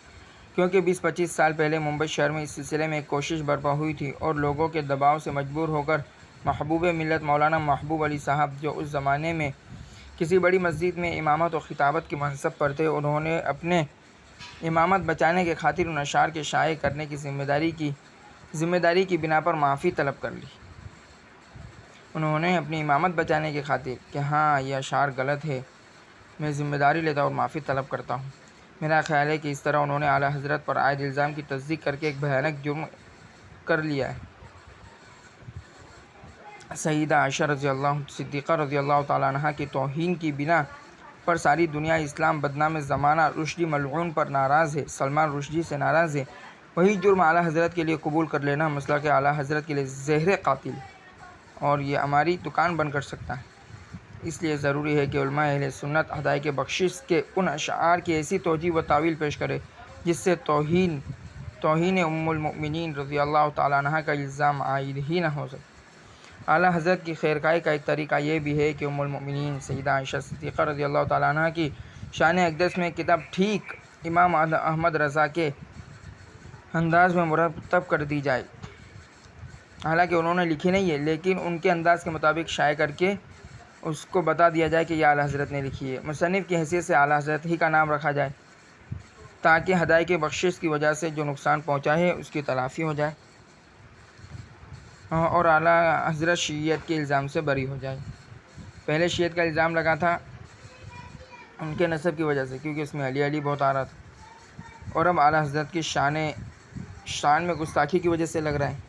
کیونکہ 20-25 سال پہلے ممبئی شہر میں اس سلسلے میں ایک کوشش برپا ہوئی تھی، اور لوگوں کے دباؤ سے مجبور ہو کر محبوب ملت مولانا محبوب علی صاحب، جو اس زمانے میں کسی بڑی مسجد میں امامت و خطابت کے منصب پر تھے، انہوں نے اپنے امامت بچانے کے خاطر ان اشعار کے شائع کرنے کی ذمہ داری کی بنا پر معافی طلب کر لی۔ انہوں نے اپنی امامت بچانے کی خاطر کہ ہاں یہ اشعار غلط ہے، میں ذمہ داری لیتا ہوں اور معافی طلب کرتا ہوں۔ میرا خیال ہے کہ اس طرح انہوں نے اعلیٰ حضرت پر عائد الزام کی تصدیق کر کے ایک بھیانک جرم کر لیا ہے۔ سیدہ عائشہ صدیقہ رضی اللہ تعالیٰ عنہ کی توہین کی بنا پر ساری دنیا اسلام بدنام زمانہ رشدی ملعون پر ناراض ہے، سلمان رشدی سے ناراض ہے۔ وہی جرم اعلیٰ حضرت کے لیے قبول کر لینا مسلک اعلیٰ حضرت کے لیے زہر قاتل ہے، اور یہ ہماری دکان بند کر سکتا ہے۔ اس لیے ضروری ہے کہ علماء اہل سنت ہدایت کے بخشش کے ان اشعار کی ایسی توجیہ و تعویل پیش کرے جس سے توہین ام المؤمنین رضی اللہ تعالیٰ عنہ کا الزام عائد ہی نہ ہو سکے۔ اعلیٰ حضرت کی خیرخواہی کا ایک طریقہ یہ بھی ہے کہ ام المؤمنین سیدہ عائشہ صدیقہ رضی اللہ تعالیٰ عنہ کی شان اقدس میں کتاب ٹھیک امام احمد رضا کے انداز میں مرتب کر دی جائے۔ حالانکہ انہوں نے لکھی نہیں ہے، لیکن ان کے انداز کے مطابق شائع کر کے اس کو بتا دیا جائے کہ یہ اعلیٰ حضرت نے لکھی ہے۔ مصنف کی حیثیت سے اعلیٰ حضرت ہی کا نام رکھا جائے تاکہ ہدایت کے بخشش کی وجہ سے جو نقصان پہنچا ہے اس کی تلافی ہو جائے، اور اعلیٰ حضرت شیعیت کے الزام سے بری ہو جائے۔ پہلے شیعیت کا الزام لگا تھا ان کے نسب کی وجہ سے، کیونکہ اس میں علی بہت آ رہا تھا، اور اب اعلیٰ حضرت کی شان میں گستاخی کی وجہ سے لگ رہا ہے۔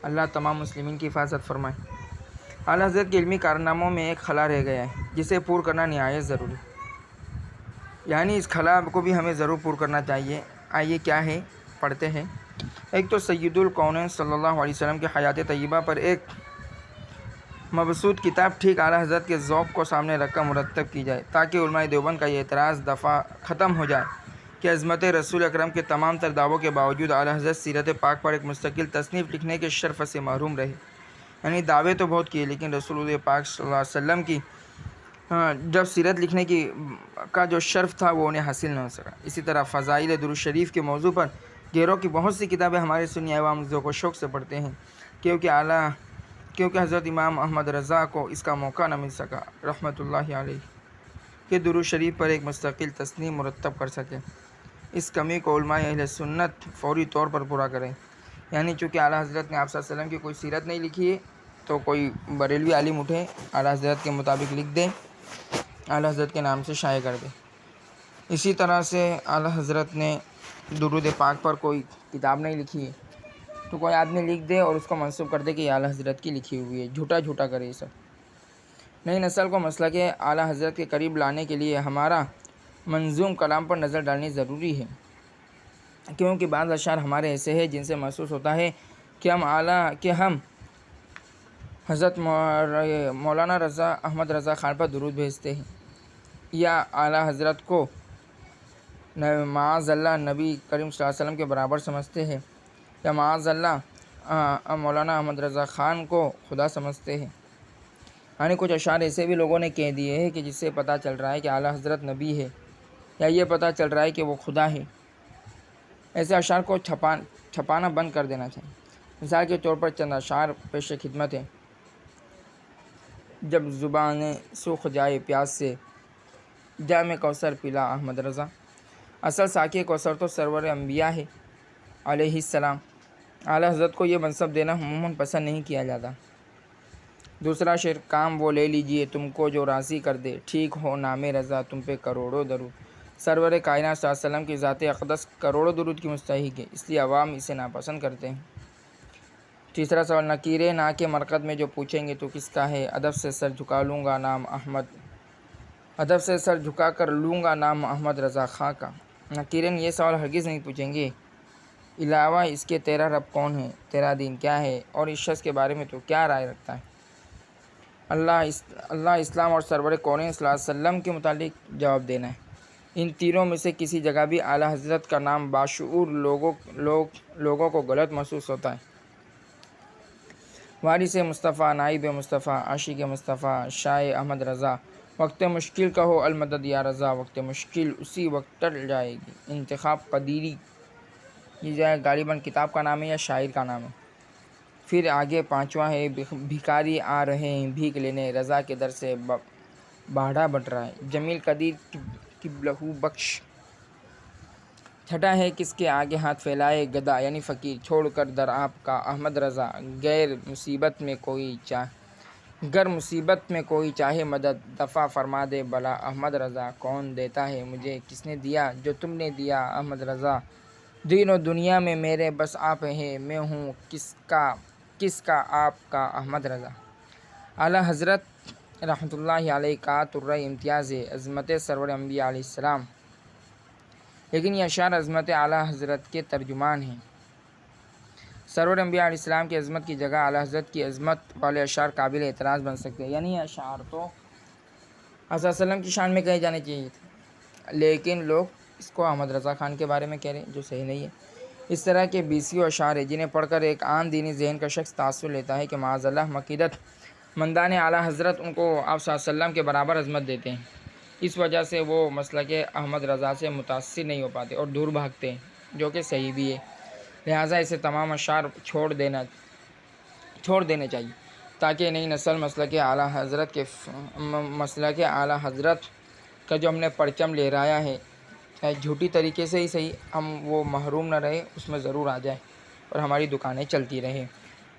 اللہ تمام مسلمین کی حفاظت فرمائے۔ اعلیٰ حضرت کے علمی کارناموں میں ایک خلا رہ گیا ہے جسے پور کرنا نہایت ضروری، یعنی اس خلا کو بھی ہمیں ضرور پور کرنا چاہیے۔ آئیے کیا ہے پڑھتے ہیں۔ ایک تو سید الکونین صلی اللہ علیہ وسلم کی حیات طیبہ پر ایک مبسوط کتاب ٹھیک اعلیٰ حضرت کے ذوق کو سامنے رکھ کر مرتب کی جائے، تاکہ علماء دیوبند کا یہ اعتراض دفعہ ختم ہو جائے کہ عظمت رسول اکرم کے تمام تر دعووں کے باوجود اعلیٰ حضرت سیرت پاک پر ایک مستقل تصنیف لکھنے کے شرف سے محروم رہے۔ یعنی دعوے تو بہت کیے، لیکن رسول اللہ پاک صلی اللہ علیہ وسلم کی جب سیرت لکھنے کا جو شرف تھا وہ انہیں حاصل نہ ہو سکا۔ اسی طرح فضائل درود شریف کے موضوع پر غیروں کی بہت سی کتابیں ہمارے سنی عوام ذوق و شوق سے پڑھتے ہیں، کیونکہ حضرت امام احمد رضا کو اس کا موقع نہ مل سکا رحمۃ اللہ علیہ کہ درود شریف پر ایک مستقل تصنیف مرتب کر سکے۔ اس کمی کو علماء اہل سنت فوری طور پر پورا کریں۔ یعنی چونکہ اعلیٰ حضرت نے آپ صلی اللہ علیہ وسلم کی کوئی سیرت نہیں لکھی ہے، تو کوئی بریلوی عالم اٹھے، اعلیٰ حضرت کے مطابق لکھ دے، اعلیٰ حضرت کے نام سے شائع کر دے۔ اسی طرح سے اعلیٰ حضرت نے درود پاک پر کوئی کتاب نہیں لکھی ہے، تو کوئی آدمی لکھ دے اور اس کو منسوب کر دے کہ یہ اعلیٰ حضرت کی لکھی ہوئی ہے، جھوٹا کرے یہ سب۔ نئی نسل کو مسلک اعلیٰ حضرت کے قریب لانے کے لیے ہمارا منظوم کلام پر نظر ڈالنی ضروری ہے، کیونکہ بعض اشعار ہمارے ایسے ہیں جن سے محسوس ہوتا ہے کہ ہم حضرت مولانا رضا احمد رضا خان پر درود بھیجتے ہیں، یا اعلیٰ حضرت کو معاذ اللہ نبی کریم صلی اللہ علیہ وسلم کے برابر سمجھتے ہیں، یا معاذ اللہ مولانا احمد رضا خان کو خدا سمجھتے ہیں۔ یعنی کچھ اشعار ایسے بھی لوگوں نے کہہ دیے ہیں کہ جس سے پتہ چل رہا ہے کہ اعلیٰ حضرت نبی ہے، یا یہ پتہ چل رہا ہے کہ وہ خدا ہے۔ ایسے اشعار کو چھپانا بند کر دینا چاہیے۔ مثال کے طور پر چند اشعار پیش خدمت ہیں۔ جب زبان سوکھ جائے پیاس سے جام کوثر پلا احمد رضا۔ اصل ساقی کوثر تو سرور انبیاء ہے علیہ السلام۔ اعلیٰ حضرت کو یہ منصب دینا عموماً پسند نہیں کیا جاتا۔ دوسرا شعر، کام وہ لے لیجئے تم کو جو راضی کر دے، ٹھیک ہو نام رضا تم پہ کروڑوں درود۔ سرور کائنات صلی اللہ علیہ وسلم کی ذات اقدس کروڑوں درود کی مستحق ہے، اس لیے عوام اسے ناپسند کرتے ہیں۔ تیسرا سوال، نکیرے نا کے مرکز میں جو پوچھیں گے تو کس کا ہے؟ ادب سے سر جھکا لوں گا نام احمد، ادب سے سر جھکا کر لوں گا نام احمد رضا خاں کا۔ نکیرین یہ سوال ہرگز نہیں پوچھیں گے، علاوہ اس کے تیرا رب کون ہے، تیرا دین کیا ہے، اور اس شخص کے بارے میں تو کیا رائے رکھتا ہے؟ اللہ، اسلام اور سرور کونین صلی اللہ علیہ وسلم کے متعلق جواب دینا ہے۔ ان تینوں میں سے کسی جگہ بھی اعلیٰ حضرت کا نام باشعور لوگوں کو غلط محسوس ہوتا ہے۔ وارث مصطفیٰ، نائب مصطفیٰ، عاشق مصطفیٰ، شاہ احمد رضا، وقت مشکل کہو المدد یا رضا، وقت مشکل اسی وقت ٹل جائے گی، انتخاب قدیری، یہ غالباً کتاب کا نام ہے یا شاعر کا نام ہے۔ پھر آگے پانچواں ہے، بھکاری آ رہے ہیں بھیک لینے، رضا کے در سے باڑھا بٹ رہا ہے، جمیل قدیر قبلہ بخش۔ چھٹا ہے، کس کے آگے ہاتھ پھیلائے گدا یعنی فقیر، چھوڑ کر در آپ کا احمد رضا، گر مصیبت میں کوئی چاہے مدد، دفع فرما دے بلا احمد رضا، کون دیتا ہے مجھے کس نے دیا جو تم نے دیا احمد رضا، دین و دنیا میں میرے بس آپ ہیں، میں ہوں کس کا آپ کا احمد رضا۔ اعلیٰ حضرت رحمۃ اللہ علیہ کا ترہ امتیاز ہے، عظمت سرور انبیاء علیہ السلام، لیکن یہ اشعار عظمت اعلیٰ حضرت کے ترجمان ہیں۔ سرور انبیاء علیہ السلام کی عظمت کی جگہ اعلیٰ حضرت کی عظمت والے اشعار قابل اعتراض بن سکتے ہیں، یعنی یہ اشعار تو حضرت صلی اللہ علیہ وسلم کی شان میں کہے جانے چاہیے تھے، لیکن لوگ اس کو احمد رضا خان کے بارے میں کہہ رہے ہیں، جو صحیح نہیں ہے۔ اس طرح کے بیسیوں اشعار ہیں جنہیں پڑھ کر ایک عام دینی ذہن کا شخص تاثر لیتا ہے کہ معاذ اللہ مقیدت مندان اعلیٰ حضرت ان کو آپ صلی اللہ علیہ وسلم کے برابر عظمت دیتے ہیں، اس وجہ سے وہ مسلک احمد رضا سے متاثر نہیں ہو پاتے اور دور بھاگتے ہیں، جو کہ صحیح بھی ہے۔ لہٰذا اسے تمام اشعار چھوڑ دینے چاہیے تاکہ نئی نسل مسلک اعلیٰ حضرت کا جو ہم نے پرچم لہرایا ہے، چاہے جھوٹی طریقے سے ہی صحیح، ہم وہ محروم نہ رہے، اس میں ضرور آ جائے اور ہماری دکانیں چلتی رہیں۔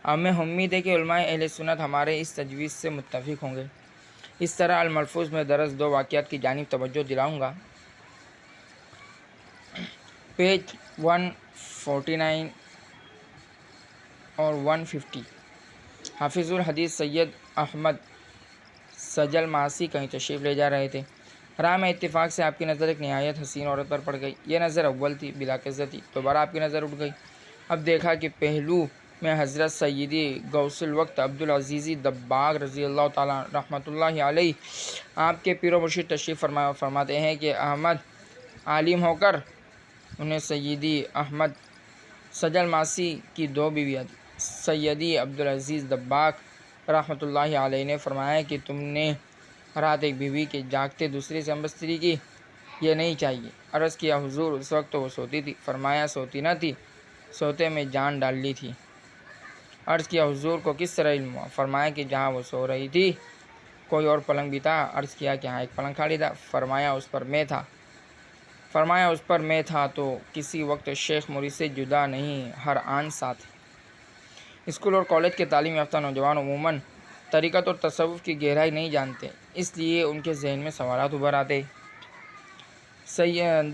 ہمیں امید ہے کہ علماء اہل سنت ہمارے اس تجویز سے متفق ہوں گے۔ اس طرح الملفوظ میں درج دو واقعات کی جانب توجہ دلاؤں گا۔ پیج 149 اور 150۔ حافظ الحدیث سید احمد سجل ماسی کہیں تشریف لے جا رہے تھے، راہ میں اتفاق سے آپ کی نظر ایک نہایت حسین عورت پر پڑ گئی۔ یہ نظر اول تھی، بلا قصد تھی، دوبارہ آپ کی نظر اٹھ گئی۔ اب دیکھا کہ پہلو میں حضرت سیدی غوث الوقت عبدالعزیز دباغ رضی اللہ تعالیٰ رحمۃ اللہ علیہ آپ کے پیر و مرشد تشریف فرماتے ہیں کہ احمد عالم ہو کر انہیں سیدی احمد سجل ماسی کی دو بیویاں تھیں۔ سیدی عبدالعزیز دباغ رحمۃ اللہ علیہ نے فرمایا کہ تم نے رات ایک بیوی کے جاگتے دوسری سے ہمبستری کی، یہ نہیں چاہیے۔ عرض کیا حضور اس وقت تو وہ سوتی تھی۔ فرمایا سوتی نہ تھی، سوتے میں جان ڈال لی تھی۔ عرض کیا حضور کو کس طرح علم ہوا؟ فرمایا کہ جہاں وہ سو رہی تھی کوئی اور پلنگ بھی تھا؟ عرض کیا کہ ہاں ایک پلنگ خالی تھا۔ فرمایا اس پر میں تھا تو کسی وقت شیخ مرید سے جدا نہیں، ہر آن ساتھ۔ اسکول اور کالج کے تعلیم یافتہ نوجوان عموماً طریقت اور تصوف کی گہرائی نہیں جانتے، اس لیے ان کے ذہن میں سوالات ابھر آتے۔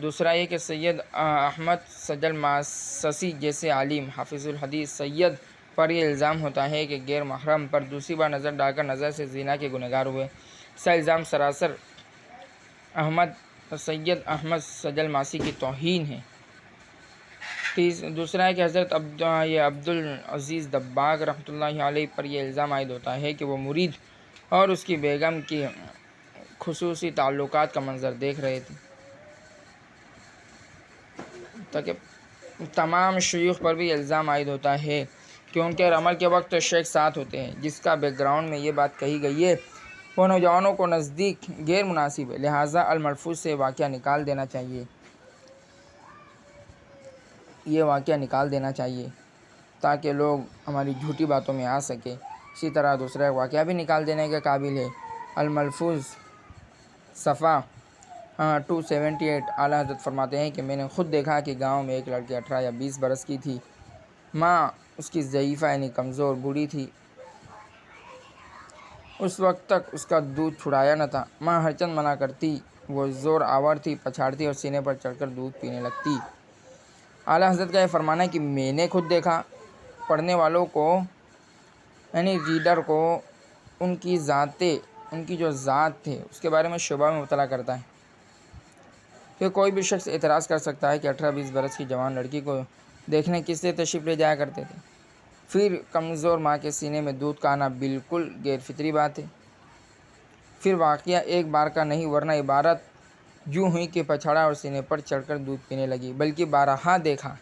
دوسرا یہ کہ سید احمد سجل ماسی جیسے عالم حافظ الحدیث سید پر یہ الزام ہوتا ہے کہ غیر محرم پر دوسری بار نظر ڈال کر نظر سے زنا کے گنہگار ہوئے۔ اس الزام سراسر سید احمد سجل ماسی کی توہین ہے۔ دوسرا ہے کہ حضرت عبدالعزیز دباغ رحمۃ اللہ علیہ پر یہ الزام عائد ہوتا ہے کہ وہ مرید اور اس کی بیگم کی خصوصی تعلقات کا منظر دیکھ رہے تھے، تاکہ تمام شیوخ پر بھی الزام عائد ہوتا ہے کہ ان کے عمل کے وقت شیخ ساتھ ہوتے ہیں۔ جس کا بیک گراؤنڈ میں یہ بات کہی گئی ہے وہ نوجوانوں کو نزدیک غیر مناسب ہے، لہٰذا الملفوظ سے واقعہ نکال دینا چاہیے تاکہ لوگ ہماری جھوٹی باتوں میں آ سکے۔ اسی طرح دوسرا واقعہ بھی نکال دینے کے قابل ہے۔ الملفوظ صفحہ 278 اعلیٰ حضرت فرماتے ہیں کہ میں نے خود دیکھا کہ گاؤں میں ایک لڑکی 18 یا 20 برس کی تھی. ماں اس کی ضعیفہ یعنی کمزور بوڑھی تھی. اس وقت تک اس کا دودھ چھڑایا نہ تھا. ماں ہرچند منع کرتی وہ زور آور تھی، پچھاڑتی اور سینے پر چڑھ کر دودھ پینے لگتی. اعلیٰ حضرت کا یہ فرمانا ہے کہ میں نے خود دیکھا. پڑھنے والوں کو یعنی ریڈر کو ان کی جو ذات تھے اس کے بارے میں شبہ میں مبتلا کرتا ہے. پھر کوئی بھی شخص اعتراض کر سکتا ہے کہ 18-20 برس کی جوان لڑکی کو دیکھنے کس لیے تشریف لے جایا کرتے تھے. پھر کمزور ماں کے سینے میں دودھ کا آنا بالکل غیر فطری بات ہے. پھر واقعہ ایک بار کا نہیں ورنہ عبارت یوں ہوئی کہ پچھاڑا اور سینے پر چڑھ کر دودھ پینے لگی، بلکہ بارہا دیکھا.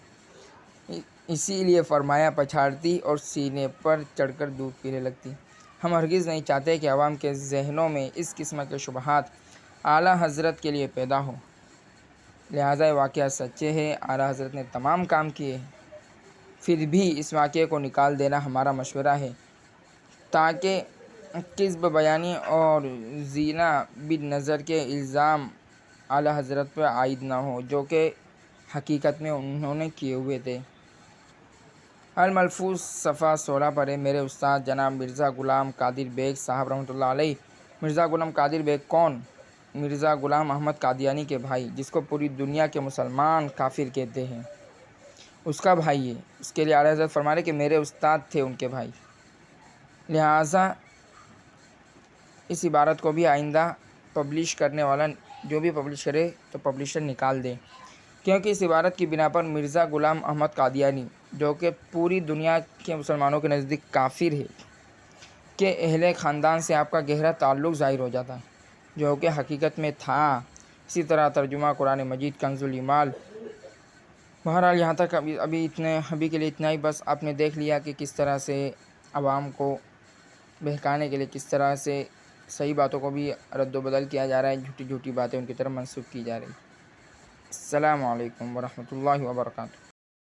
اسی لیے فرمایا پچھاڑتی اور سینے پر چڑھ کر دودھ پینے لگتی. ہم ہرگز نہیں چاہتے کہ عوام کے ذہنوں میں اس قسم کے شبہات اعلیٰ حضرت کے لیے پیدا ہو. لہٰذا یہ واقعہ سچے ہے، اعلیٰ حضرت نے تمام کام کیے ہیں. پھر بھی اس واقعے کو نکال دینا ہمارا مشورہ ہے تاکہ کذب بیانی اور زینا بن نظر کے الزام اعلیٰ حضرت پر عائد نہ ہو جو کہ حقیقت میں انہوں نے کیے ہوئے تھے. الملفوظ صفحہ 16 پر ہے. میرے استاد جناب مرزا غلام قادر بیگ صاحب رحمۃ اللہ علیہ. مرزا غلام قادر بیگ کون؟ مرزا غلام احمد قادیانی کے بھائی، جس کو پوری دنیا کے مسلمان کافر کہتے ہیں، اس کا بھائی ہے. اس کے لیے اعلیٰ حضرت فرما رہے کہ میرے استاد تھے ان کے بھائی. لہٰذا اس عبارت کو بھی آئندہ پبلش کرنے والا جو بھی پبلش کرے تو پبلشر نکال دے، کیونکہ اس عبارت کی بنا پر مرزا غلام احمد قادیانی جو کہ پوری دنیا کے مسلمانوں کے نزدیک کافر ہے کہ اہل خاندان سے آپ کا گہرا تعلق ظاہر ہو جاتا ہے، جو کہ حقیقت میں تھا. اسی طرح ترجمہ قرآن مجید کنز الایمال. بہرحال یہاں تک ابھی کے لیے اتنا ہی. بس آپ نے دیکھ لیا کہ کس طرح سے عوام کو بہکانے کے لیے کس طرح سے صحیح باتوں کو بھی رد و بدل کیا جا رہا ہے، جھوٹی باتیں ان کی طرف منسوخ کی جا رہی. السلام علیکم ورحمۃ اللہ وبرکاتہ.